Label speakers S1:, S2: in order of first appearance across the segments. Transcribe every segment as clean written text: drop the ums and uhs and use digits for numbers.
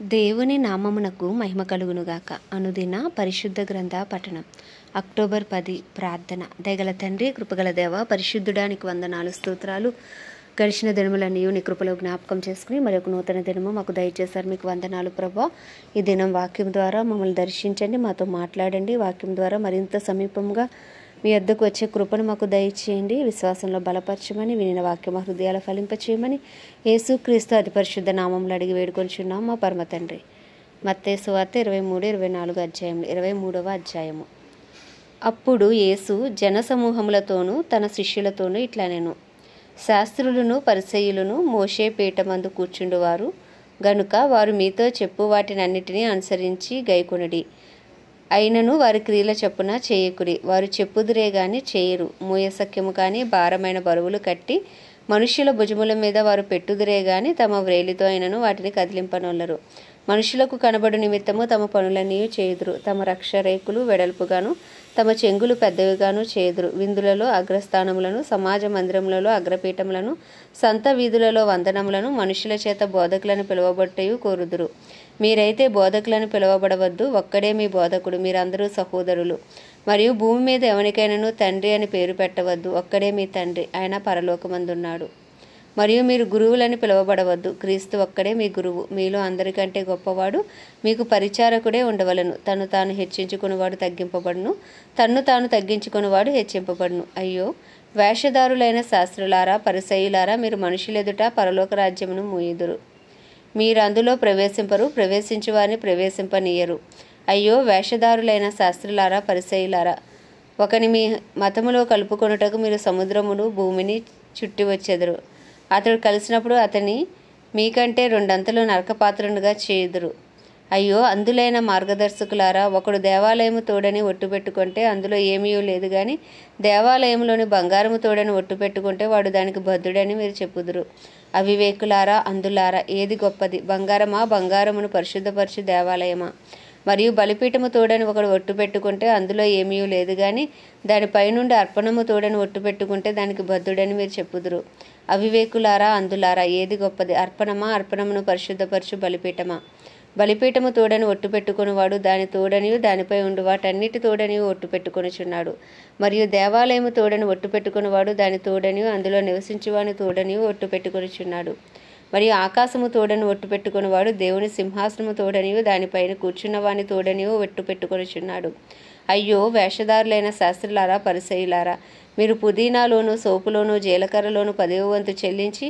S1: దేవుని నామమునకు మహిమ కలుగునుగాక. అనుదిన పరిశుద్ధ గ్రంథ పఠనం. అక్టోబర్ 10 ప్రార్థన. దయగల తండ్రి, కృపగల దేవ, పరిశుద్ధుడానికి వందనాలు, స్తోత్రాలు. గడిచిన దినములన్నీ నీ కృపలో జ్ఞాపకం చేసుకుని మరొక నూతన దినము మాకు దయచేశారు. మీకు వందనాలు ప్రభా. ఈ దినం వాక్యం ద్వారా మమ్మల్ని దర్శించండి, మాతో మాట్లాడండి. వాక్యం ద్వారా మరింత సమీపంగా మీ వద్దకు వచ్చే కృపను మాకు దయచేయండి. విశ్వాసంలో బలపరచమని, వినిన వాక్యం మా హృదయాల ఫలింపచేయమని యేసుక్రీస్తు అతి పరిశుద్ధ నామంలో అడిగి వేడుకొనిచున్నాం మా పరమ తండ్రి. మత్తయి సువార్త 23-24 అధ్యాయములు. 23వ అధ్యాయము. అప్పుడు యేసు జనసమూహములతోనూ తన శిష్యులతోనూ ఇట్లా నేను, శాస్త్రులను పరిసయ్యులను మోషే పీఠమందు కూర్చుండువారు గనుక వారు మీతో చెప్పు వాటినన్నిటినీ అనుసరించి గైకొనుడి. అయినను వారి క్రియల చొప్పున చేయకుడి. వారు చెప్పుదురే గాని చేయరు. మూయసఖ్యము కానీ భారమైన బరువులు కట్టి మనుష్యుల భుజముల మీద వారు పెట్టుదురే గాని తమ వ్రేలితో అయినను వాటిని కదిలింపనొల్లరు. మనుషులకు కనబడు నిమిత్తము తమ పనులన్నీ చేయుదురు. తమ రక్షరేకులు వెడల్పుగాను తమ చెంగులు పెద్దవిగాను చేయుదురు. విందులలో అగ్రస్థానములను, సమాజ మందిరములలో అగ్రపీఠములను, సంత వీధులలో వందనములను, మనుషుల చేత బోధకులను పిలువబట్టయు కోరుదురు. మీరైతే బోధకులను పిలువబడవద్దు, ఒక్కడే మీ బోధకుడు, మీరందరూ సహోదరులు. మరియు భూమి మీద ఎవరికైనాను తండ్రి అని పేరు పెట్టవద్దు, ఒక్కడే మీ తండ్రి, ఆయన పరలోకమందున్నాడు. మరియు మీరు గురువులని పిలువబడవద్దు, క్రీస్తు ఒక్కడే మీ గురువు. మీలో అందరికంటే గొప్పవాడు మీకు పరిచారకుడే ఉండవలను. తను తాను హెచ్చించుకునేవాడు తగ్గింపబడును, తన్ను తాను తగ్గించుకునేవాడు హెచ్చింపబడును. అయ్యో వేషధారులైన శాస్త్రులారా, పరిసయ్యులారా, మీరు మనుషులెదుట పరలోక రాజ్యమును మూయుదురు. మీరు అందులో ప్రవేశింపరు, ప్రవేశించు వారిని ప్రవేశింపనీయరు. అయ్యో వేషధారులైన శాస్త్రులారా, పరిసయ్యులారా, ఒకని మీ మతములో కలుపుకొనుటకు మీరు సముద్రమును భూమిని చుట్టి వచ్చెదరు. అతడు కలిసినప్పుడు అతని మీకంటే రెండంతలు నరకపాత్రునిగా చేయుదురు. అయ్యో అందులైన మార్గదర్శకులారా, ఒకడు దేవాలయము తోడని ఒట్టు పెట్టుకుంటే అందులో ఏమీ లేదు గాని దేవాలయంలోని బంగారము తోడని ఒట్టు పెట్టుకుంటే వాడు దానికి బద్ధుడని మీరు చెప్పుదురు. అవివేకులారా, అందులారా, ఏది గొప్పది? బంగారమా? బంగారమును పరిశుద్ధపరచు దేవాలయమా? మరియు బలిపీఠము తోడని ఒకడు ఒట్టు పెట్టుకుంటే అందులో ఏమీ లేదు గాని దానిపైనుండి అర్పణము తోడని ఒట్టు పెట్టుకుంటే దానికి బద్ధుడని మీరు చెప్పుదురు. అవివేకులారా, అందులారా, ఏది గొప్పది? అర్పణమా? అర్పణమును పరిశుద్ధపరచు బలిపీఠమా? బలిపీఠము తోడని ఒట్టు పెట్టుకునివాడు దాని తోడనియు దానిపై ఉండు వాటన్నిటి తోడనియు ఒట్టు పెట్టుకొనుచున్నాడు. మరియు దేవాలయము తోడని ఒట్టు పెట్టుకునివాడు దాని తోడనియు అందులో నివసించువాని తోడనియు ఒట్టు పెట్టుకొనుచున్నాడు. మరియు ఆకాశము తోడని ఒట్టు పెట్టుకునివాడు దేవుని సింహాసనము తోడనియు దానిపైన కూర్చున్నవాని తోడనియు ఒట్టు పెట్టుకొనుచున్నాడు. అయ్యో వేషధారులైన శాస్త్రులారా, పరిసయ్యులారా, మీరు పుదీనాలోను సోపులోను జీలకర్రలోను 10వ వంతు చెల్లించి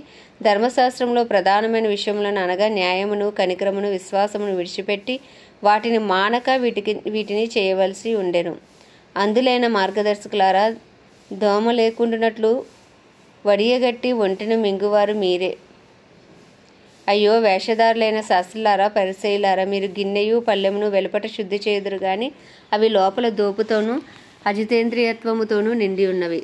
S1: ధర్మశాస్త్రంలో ప్రధానమైన విషయములను అనగా న్యాయమును, కనికరమును, విశ్వాసమును విడిచిపెట్టి వాటిని మానక వీటిని చేయవలసి ఉండెను. అందులైన మార్గదర్శకులారా, దోమ లేకుండానట్లు వడియగట్టి ఒంటిని మింగువారు మీరే. అయ్యో వేషధారులైన శాస్త్రులారా, పరిసయ్యులారా, మీరు గిన్నెయు పళ్ళెమును వెలుపట శుద్ధి చేయుదురు గాని అవి లోపల దోపుతోనూ అజితేంద్రియత్వముతోనూ నిండి ఉన్నవి.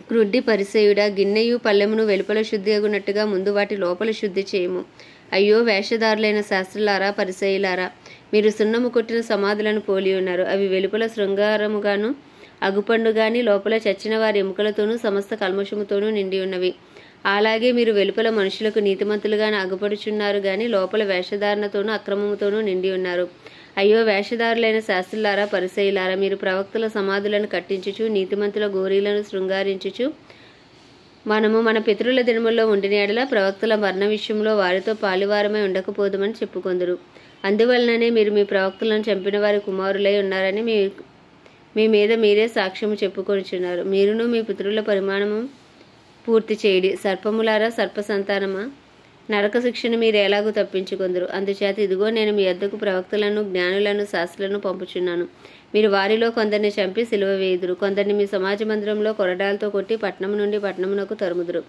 S1: క్రుడ్డి పరిసయ్యుడా, గిన్నెయు పళ్ళెమును వెలుపల శుద్ధి అగునట్టుగా ముందు వాటి లోపల శుద్ధి చేయము. అయ్యో వేషధారులైన శాస్త్రులారా, పరిసయ్యులారా, మీరు సున్నము కొట్టిన సమాధులను పోలి ఉన్నారు. అవి వెలుపల శృంగారముగాను అగుపండు గాని లోపల చచ్చిన వారి ఎముకలతోనూ సమస్త కల్మషముతోనూ నిండి ఉన్నవి. అలాగే మీరు వెలుపల మనుషులకు నీతిమంతులుగానే అగుపడుచున్నారు గాని లోపల వేషధారణతోనూ అక్రమముతోనూ నిండి ఉన్నారు. అయ్యో వేషధారులైన శాస్త్రులారా, పరిసయ్యులారా, మీరు ప్రవక్తల సమాధులను కట్టించుచు నీతిమంతుల గోరీలను శృంగారించుచు మనము మన పితరుల దినముల్లో ఉండిన ఎడల ప్రవక్తల మరణ విషయంలో వారితో పాలువారమై ఉండకపోదుమని చెప్పుకొందురు. అందువలననే మీరు మీ ప్రవక్తలను చంపిన వారి కుమారులై ఉన్నారని మీ మీద మీరే సాక్ష్యము చెప్పుకొనిచున్నారు. మీరును మీ పితరుల పరిమాణము పూర్తి చేయడి. సర్పములారా, సర్ప సంతానమా, నరక శిక్షను మీరు ఎలాగూ తప్పించుకొందురు. అందుచేత ఇదిగో నేను మీ వద్దకు ప్రవక్తలను, జ్ఞానులను, శాస్త్రులను పంపుచున్నాను. మీరు వారిలో కొందరిని చంపి సిలువ వేయుదురు, కొందరిని మీ సమాజ మందిరంలో కొరడాలతో కొట్టి పట్టణం నుండి పట్టణమునకు తరుముదురు.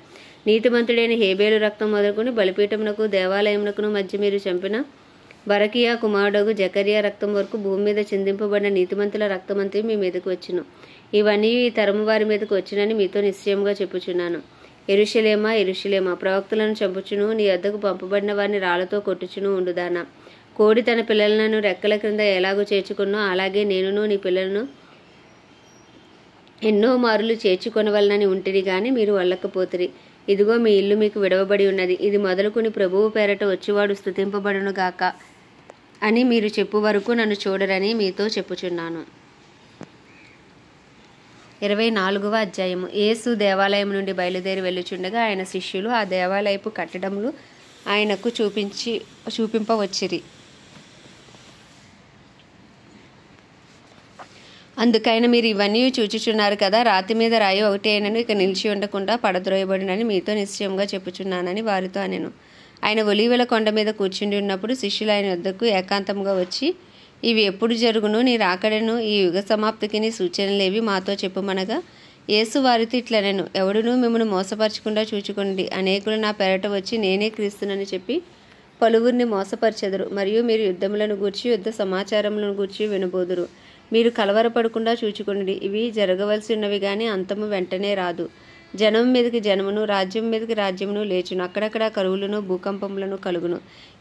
S1: నీతిమంతుడైన హేబేలు రక్తం మొదలుకొని బలిపీఠమునకు దేవాలయమునకును మధ్య మీరు చంపిన బరకియా కుమారుడగు జకరియా రక్తం వరకు భూమి మీద చిందింపబడిన నీతిమంతుల రక్తమంతా మీ మీదకు వచ్చును. ఇవన్నీ ఈ తరము వారి మీదకు వచ్చినని మీతో నిశ్చయముగా చెప్పుచున్నాను. యెరూషలేమా, యెరూషలేమా, ప్రవక్తలను చంపుచును నీ వద్దకు పంపబడిన వారిని రాళ్లతో కొట్టుచును ఉండుదానా. కోడి తన పిల్లలను రెక్కల క్రింద ఎలాగో చేర్చుకున్నో అలాగే నేనును నీ పిల్లలను ఎన్నో మారులు చేర్చుకొనవలనని ఉంటిని గాని మీరు వల్లకపోతిరి. ఇదిగో మీ ఇల్లు మీకు విడవబడి ఉన్నది. ఇది మొదలుకొని ప్రభువు పేరట వచ్చేవాడు స్తుతింపబడును గాక అని మీరు చెప్పు వరకు నన్ను చూడరని మీతో చెప్పుచున్నాను. 24వ అధ్యాయము. యేసు దేవాలయం నుండి బయలుదేరి వెళ్ళుచుండగా ఆయన శిష్యులు ఆ దేవాలయపు కట్టడములు ఆయనకు చూపింపవచ్చిరి. అందుకైన మీరు ఇవన్నీ చూచుచున్నారు కదా, రాతి మీద రాయి ఒకటి అయినను ఇక నిలిచి ఉండకుండా పడద్రోయబడినని మీతో నిశ్చయంగా చెప్పుచున్నానని వారితో అనెను. ఆయన ఒలీవల కొండ మీద కూర్చుండి ఉన్నప్పుడు శిష్యులు ఆయన వద్దకు ఏకాంతంగా వచ్చి, ఇవి ఎప్పుడు జరుగును, నీ రాకడను ఈ యుగ సమాప్తికి నీ సూచనలేవి మాతో చెప్పుమనగా, యేసు వారితో ఇట్లనెను, ఎవడునూ మిమ్మల్ని మోసపరచకుండా చూచుకోండి. అనేకులు నా పేరట వచ్చి నేనే క్రీస్తునని చెప్పి పలువురిని మోసపరచెదరు. మరియు మీరు యుద్ధములను గూర్చి యుద్ధ సమాచారములను గూర్చి వినబోదురు. మీరు కలవరపడకుండా చూచుకోండి. ఇవి జరగవలసి ఉన్నవి కానీ అంతము వెంటనే రాదు. జనం మీదకి జనమును, రాజ్యం మీదకి రాజ్యమును లేచును. అక్కడక్కడ కరువులను, భూకంపములను కలుగును.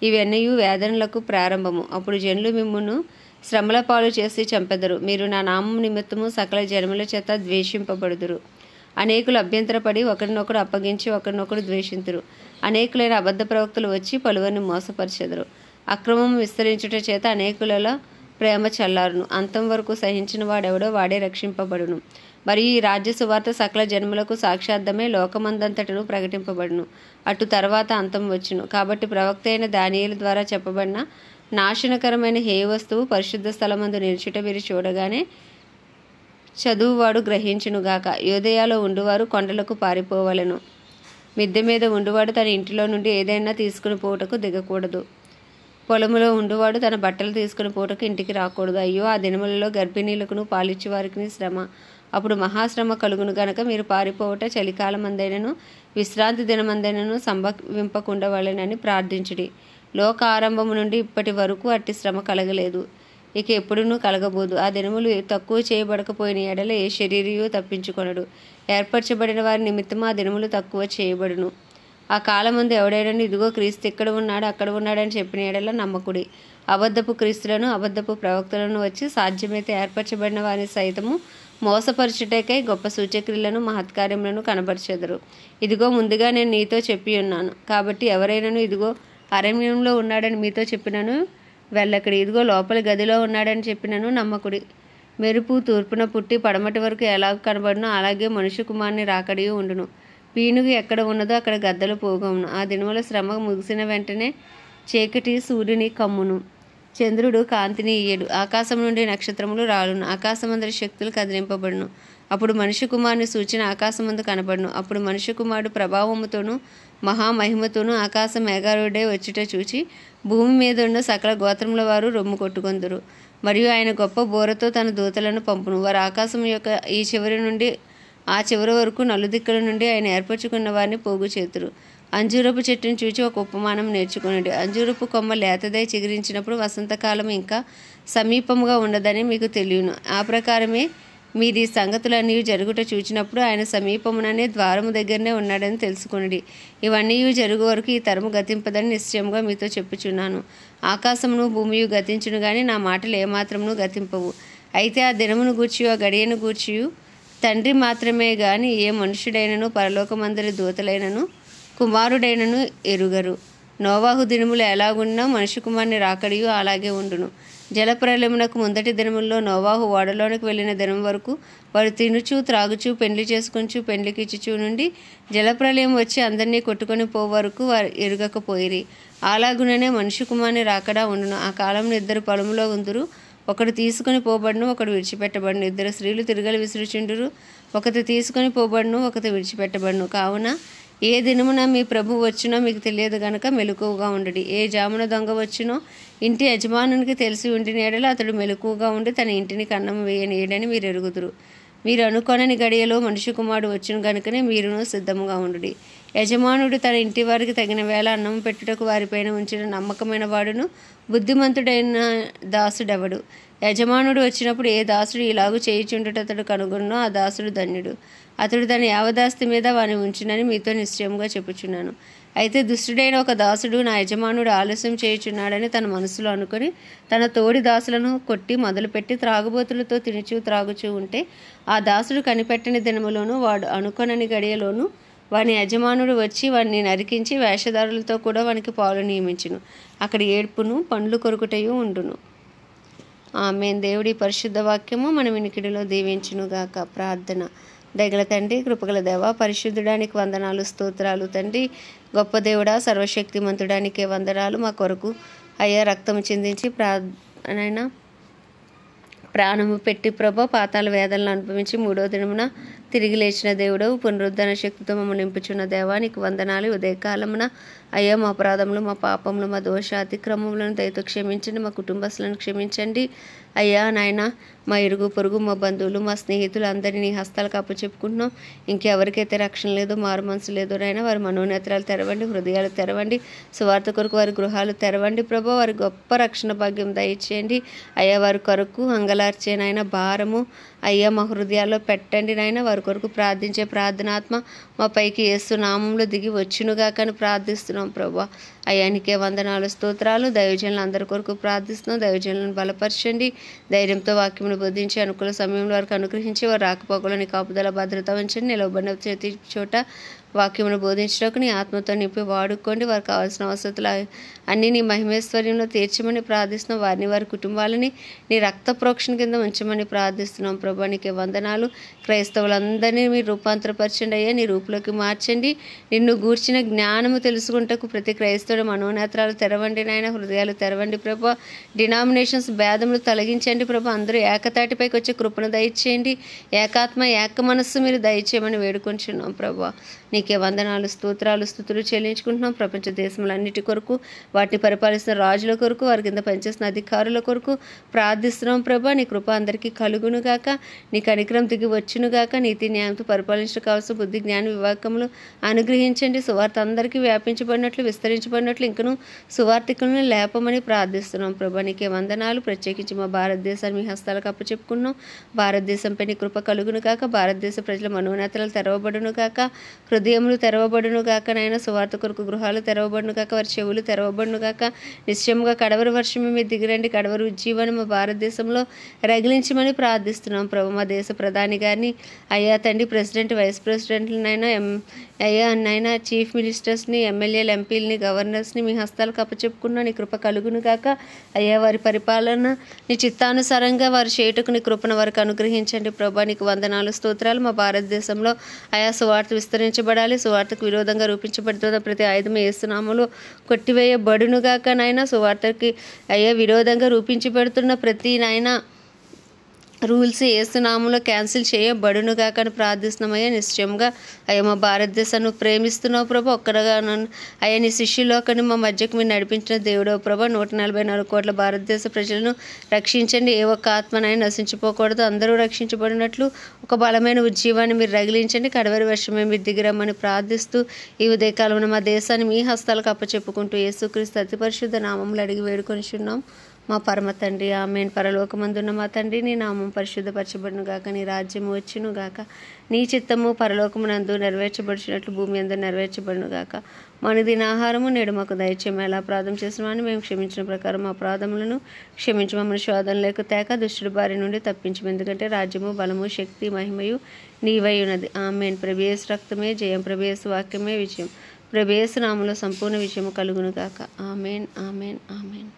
S1: ఇవన్నీ వేదనలకు ప్రారంభము. అప్పుడు జనులు మిమ్మును శ్రమల పాలు చేసి చంపెదరు. మీరు నా నామం నిమిత్తము సకల జనముల చేత ద్వేషింపబడుదురు. అనేకులు అభ్యంతరపడి ఒకరినొకడు అప్పగించి ఒకరినొకడు ద్వేషింతురు. అనేకులైన అబద్ధ ప్రవక్తలు వచ్చి పలువురిని మోసపరిచెదరు. అక్రమం విస్తరించుట చేత అనేకులలో ప్రేమ చల్లారును. అంతం వరకు సహించిన వాడెవడో వాడే రక్షింపబడును. మరియు ఈ రాజ్య సువార్త సకల జన్మలకు సాక్షార్థమే లోకమందంతటను ప్రకటింపబడును. అటు తర్వాత అంతం వచ్చును. కాబట్టి ప్రవక్త అయిన దానియేలు ద్వారా చెప్పబడిన నాశనకరమైన హేయ వస్తువు పరిశుద్ధ స్థలమందు నిలుచుట వీరు చూడగానే చదువువాడు గ్రహించునుగాక. యోదయాలో ఉండువారు కొండలకు పారిపోవలెను. మిద్దె మీద ఉండువాడు తన ఇంటిలో నుండి ఏదైనా తీసుకుని పోవుటకు దిగకూడదు. పొలములో ఉండువాడు తన బట్టలు తీసుకుని పోటకు ఇంటికి రాకూడదు. అయ్యో, ఆ దినములలో గర్భిణీలకును పాలిచ్చు వారికి శ్రమ. అప్పుడు మహాశ్రమ కలుగును గనక మీరు పారిపోవట చలికాలమందైనను విశ్రాంతి దినమందైనను సంభవింపకుండా వాళ్ళని ప్రార్థించుడి. లోక ఆరంభము నుండి ఇప్పటి వరకు అట్టి శ్రమ కలగలేదు, ఇక ఎప్పుడునూ కలగబోదు. ఆ దినములు తక్కువ చేయబడకపోయిన ఎడల ఏ శరీరియు తప్పించుకొనడు. ఏర్పరచబడిన వారి నిమిత్తము ఆ దినములు తక్కువ చేయబడును. ఆ కాలమందు ఎవడైనా ఇదిగో క్రీస్తు ఇక్కడ ఉన్నాడు అక్కడ ఉన్నాడని చెప్పిన ఎడల నమ్మకుడి. అబద్ధపు క్రీస్తులను అబద్ధపు ప్రవక్తలను వచ్చి సాధ్యమైతే ఏర్పరచబడిన వారిని సైతము మోసపరచుటకై గొప్ప సూచక్రియలను మహత్కార్యములను కనబరచెదరు. ఇదిగో ముందుగా నేను నీతో చెప్పి ఉన్నాను. కాబట్టి ఎవరైనాను ఇదిగో అరణ్యంలో ఉన్నాడని మీతో చెప్పినను వెళ్ళకడి. ఇదిగో లోపలి గదిలో ఉన్నాడని చెప్పినను నమ్మకుడి. మెరుపు తూర్పున పుట్టి పడమటి వరకు ఎలాగ కనబడునో అలాగే మనుష్య కుమారుని రాకడి ఉండును. పీనుగు ఎక్కడ ఉన్నదో అక్కడ గద్దలు పోగవును. ఆ దినముల శ్రమ ముగిసిన వెంటనే చీకటి సూర్యుని కమ్మును, చంద్రుడు కాంతిని ఇయ్యడు, ఆకాశం నుండి నక్షత్రములు రాలును, ఆకాశమందరి శక్తులు కదిలింపబడును. అప్పుడు మనుష్య కుమారుని సూచన ఆకాశమందు కనబడును. అప్పుడు మనుష్య కుమారుడు ప్రభావముతోనూ మహామహిమతోనూ ఆకాశ మేఘారుడే వచ్చుట చూచి భూమి మీద ఉన్న సకల గోత్రముల వారు రొమ్ము కొట్టుకొందురు. మరియు ఆయన గొప్ప బోరతో తన దూతలను పంపును. వారు ఆకాశం యొక్క ఈ చివరి నుండి ఆ చివరి వరకు నలుదిక్కుల నుండి ఆయన ఏర్పరచుకున్న వారిని పోగు చేతురు. అంజూరపు చెట్టును చూచి ఒక ఉపమానం నేర్చుకునండి. అంజూరపు కొమ్మ లేతదై చిగురించినప్పుడు వసంతకాలం ఇంకా సమీపముగా ఉండదని మీకు తెలియను. ఆ ప్రకారమే మీరు ఈ సంగతులన్నీ జరుగుట చూచినప్పుడు ఆయన సమీపముననే ద్వారము దగ్గరనే ఉన్నాడని తెలుసుకొనిడి. ఇవన్నీ జరుగు వరకు ఈ తరము గతింపదని నిశ్చయంగా మీతో చెప్పుచున్నాను. ఆకాశమును భూమియు గతించును గాని నా మాటలు ఏమాత్రమును గతింపవు. అయితే ఆ దినమును గూర్చియు ఆ గడియను గూర్చియు తండ్రి మాత్రమే గాని ఏ మనుషుడైనను పరలోకమందరి దూతలైనను కుమారుడైనను ఎరుగరు. నోవాహు దినములు ఎలాగున్నా మనుష్య కుమారుని రాకడియు అలాగే ఉండును. జలప్రలయమునకు ముందటి దినముల్లో నోవాహు ఓడలోనికి వెళ్ళిన దినం వరకు వారు తినుచు త్రాగుచు పెండ్లి చేసుకొంచు పెండ్లికిచ్చుచు నుండి జలప్రలయం వచ్చి అందరినీ కొట్టుకొని పో వరకు వారు ఎరుగకపోయిరి. అలాగుననే మనుష్య కుమారుని రాకడా ఉండును. ఆ కాలంలో ఇద్దరు పొలములో ఉందురు, ఒకడు తీసుకుని పోబడును, ఒకడు విడిచిపెట్టబడును. ఇద్దరు స్త్రీలు తిరగలి విసురుచుండురు, ఒకటి తీసుకొని పోబడును, ఒకటి విడిచిపెట్టబడును. కావున ఏ దినమున మీ ప్రభు వచ్చునో మీకు తెలియదు గనుక మెలకువగా ఉండడి. ఏ జామున దొంగ వచ్చునో ఇంటి యజమానునికి తెలిసి ఉండిన ఎడల అతడు మెలకువగా ఉండి తన ఇంటిని కన్నం వేయనీయడని మీరు ఎరుగుదురు. మీరు అనుకోనని గడియలో మనుష్య కుమారుడు వచ్చును గనుకనే మీరును సిద్ధముగా ఉండుడి. యజమానుడు తన ఇంటి వారికి తగిన వేళ అన్నం పెట్టుటకు వారిపైన ఉంచిన నమ్మకమైన వాడును బుద్ధిమంతుడైన దాసుడెవడు. యజమానుడు వచ్చినప్పుడు ఏ దాసుడు ఇలాగూ చేయుచుండుట అతడు కనుగొన్నో ఆ దాసుడు ధన్యుడు. అతడు తన యావదాస్తి మీద వాని ఉంచునని మీతో నిశ్చయముగా చెప్పుచున్నాను. అయితే దుష్టుడైన ఒక దాసుడు నా యజమానుడు ఆలస్యం చేయుచున్నాడని తన మనసులో అనుకుని తన తోడి దాసులను కొట్టి మొదలుపెట్టి త్రాగుబోతులతో తినుచు త్రాగుచూ ఉంటే ఆ దాసుడు కనిపెట్టని దినములోను వాడు అనుకొనని గడియలోను వాని యజమానుడు వచ్చి వాడిని నరికించి వేషధారులతో కూడా వానికి పాలు నియమించును. అక్కడ ఏడ్పును పండ్లు కొరుకుటయు ఉండును. ఆమేన్. దేవుడి పరిశుద్ధ వాక్యము మన వినికిడిలో దీవించునుగాక. ప్రార్థన. దయగల తండ్రి, కృపగల దేవ, పరిశుద్ధుడానికి వందనాలు, స్తోత్రాలు తండ్రి. గొప్ప దేవుడా, సర్వశక్తిమంతుడానికే వందనాలు. మా కొరకు అయ్యా రక్తము చిందించి నైనా ప్రాణము పెట్టి ప్రభా పాతాల వేదనలు అనుభవించి 3వ దినమున తిరిగి లేచిన దేవుడవు, పునరుద్ధరణ శక్తితో మమ్మల్ని నింపుచున్న దేవానికి వందనాలు. ఉదయకాలమున అయ్యా మా అపరాధములు, మా పాపములు, మా దోష అతిక్రమములను దయతో క్షమించండి. మా కుటుంబస్తులను క్షమించండి అయ్యా. నాయన మా ఇరుగు పొరుగు, మా బంధువులు, మా స్నేహితులు అందరినీ నీ హస్తాలకు అప్పచెప్పుకుంటున్నాం. ఇంకెవరికైతే రక్షణ లేదో, మారు మనసు లేదో నాయన, వారి మనోనేత్రాలు తెరవండి, హృదయాలు తెరవండి, సువార్త కొరకు వారి గృహాలు తెరవండి ప్రభా. వారి గొప్ప రక్షణ భాగ్యం దయచేయండి అయ్యా. వారి కొరకు అంగలార్చే నాయన భారము అయ్యా మా హృదయాల్లో పెట్టండి నాయన. వారి కొరకు ప్రార్థించే ప్రార్థనాత్మ మా పైకి యేసు నామంలో దిగి వచ్చునుగా కానీ ప్రార్థిస్తున్నాం ప్రభా. అయ్యానికే వందనాలు, స్తోత్రాలు. దైవజనులు అందరి కొరకు ప్రార్థిస్తున్నాం. దైవజనులను బలపరచండి, ధైర్యంతో వాక్యమును బోధించి అనుకూల సమయంలో వారికి అనుగ్రహించి వారి రాకపోకలని కాపుదల భద్రత ఉంచండి. నిలవబడిన ప్రతి చోట వాక్యమును బోధించడానికి నీ ఆత్మతో నింపి వాడుకోండి. వారికి కావాల్సిన అవసరతలు అన్నీ నీ మహిమేశ్వర్యంలో తీర్చమని ప్రార్థిస్తున్నాం. వారిని, వారి కుటుంబాలని నీ రక్త ప్రోక్షణ కింద ఉంచమని ప్రార్థిస్తున్నాం ప్రభా. నీకే వందనాలు. క్రైస్తవులందరినీ మీరు రూపాంతరపరచండి అయ్యా, నీ రూపులోకి మార్చండి. నిన్ను గూర్చిన జ్ఞానము తెలుసుకుంటకు ప్రతి క్రైస్తవుడు మనోనేత్రాలు తెరవండి నాయన, హృదయాలు తెరవండి ప్రభా. డినామినేషన్స్ భేదములు తొలగించండి ప్రభా. అందరూ ఏకతాటిపైకి వచ్చే కృపను దయచేయండి. ఏకాత్మ, ఏక మనస్సు మీరు దయచేయమని వేడుకొంచున్నాం ప్రభా. నీకే వందనాలు, స్తోత్రాలు, స్తుతులు చెల్లించుకుంటున్నాం. ప్రపంచ దేశములన్నిటి కొరకు, వాటిని పరిపాలిస్తున్న రాజుల కొరకు, వారి కింద పనిచేస్తున్న అధికారుల కొరకు ప్రార్థిస్తున్నాం ప్రభా. నీ కృప అందరికీ కలుగునుగాక, నీ కనికరం దిగి వచ్చునుగాక. నీతి న్యాయంతో పరిపాలించడం కావాల్సిన బుద్ధి, జ్ఞాన వివేకములు అనుగ్రహించండి. సువార్త అందరికీ వ్యాపించబడినట్లు, విస్తరించబడినట్లు ఇంకను సువార్థికులను లేపమని ప్రార్థిస్తున్నాం ప్రభా. నీకే వందనాలు. ప్రత్యేకించి మా భారతదేశాన్ని మీ హస్తాలకు అప్పచెప్పుకున్నాం. భారతదేశంపై నీ కృప కలుగునుగాక. భారతదేశ ప్రజల మనోనేతలు తెరవబడునుగాక, హృదయములు తెరవబడును గాక నాయన. సువార్త కొరకు గృహాలు తెరవబడును గాక, వారి చెవులు తెరవబడును గాక. నిశ్చయముగా కడవరి వర్షమే మీరు దిగిరండి. కడవరి ఉజ్జీవాన్ని మా భారతదేశంలో రగిలించమని ప్రార్థిస్తున్నాం ప్రభు. మా దేశ ప్రధాని గారిని అయ్యా తండ్రి, ప్రెసిడెంట్, వైస్ ప్రెసిడెంట్లనైనా అయ్యా నైనా, చీఫ్ మినిస్టర్స్ని, ఎమ్మెల్యేలు, ఎంపీలని, గవర్నర్స్ని మీ హస్తాలకు అప్పచెప్పుకున్నా. నీ కృప కలుగును గాక అయ్యా. వారి పరిపాలన నీ చిత్తానుసారంగా వారి చేయుటకు నీ కృపను వారికి అనుగ్రహించండి ప్రభా. నీకు వందనాలు, స్తోత్రాలు. మా భారతదేశంలో అయా సువార్త విస్తరించబడాలి. సువార్తకు విరోధంగా రూపించబడుతున్న ప్రతి ఆయుధం యేసు నామములో కొట్టివేయబడునుగాక నాయన. సువార్తకి అయ్యా విరోధంగా రూపించబడుతున్న ప్రతి నాయన రూల్స్ యేసు నామములో క్యాన్సిల్ చేయబడునుగాక అని ప్రార్థిస్తున్నామయ్యా. నిశ్చయంగా అయ్యా మా భారతదేశాన్ని ప్రేమిస్తున్నావు ప్రభా. ఒక్కడగా అయ్యా నీ శిష్యులోకని మా మధ్యకు మీరు నడిపించిన దేవుడో ప్రభా. 144 కోట్ల భారతదేశ ప్రజలను రక్షించండి. ఏ ఒక్క ఆత్మనైనా నశించిపోకూడదు, అందరూ రక్షించబడినట్లు ఒక బలమైన ఉజ్జీవాన్ని మీరు రగిలించండి. కడవరి వర్షమే మీరు దిగిరమ్మని ప్రార్థిస్తూ ఈ ఉదయకాలంలో మా దేశాన్ని మీ హస్తాలకు అప్పచెప్పుకుంటూ యేసుక్రీస్తు అతి పరిశుద్ధ నామములు అడిగి వేడుకొనిచున్నాం మా పరమ తండ్రి. ఆమేన్. పరలోకమందున్న మా తండ్రి, నీ నామం పరిశుద్ధపరచబడును గాక, నీ రాజ్యము వచ్చును గాక, నీ చిత్తము పరలోకమునందు నెరవేర్చబడినట్లు భూమి అందు నెరవేర్చబడును గాక. మనదిన ఆహారము నేడు మాకు దయచేయము. ఎలా అపరాధం చేసినామని మేము క్షమించిన ప్రకారం మా అపరాధములను క్షమించమని, శోధనలకు తేక దుష్టుడి బారి నుండి తప్పించము. ఎందుకంటే రాజ్యము, బలము, శక్తి, మహిమయు నీవై ఉన్నది. ఆమేన్. ప్రభు యేసు రక్తమే జయం, ప్రభు యేసు వాక్యమే విజయం, ప్రభు యేసు నామములో సంపూర్ణ విజయము కలుగును గాక. ఆమేన్, ఆమేన్, ఆమేన్.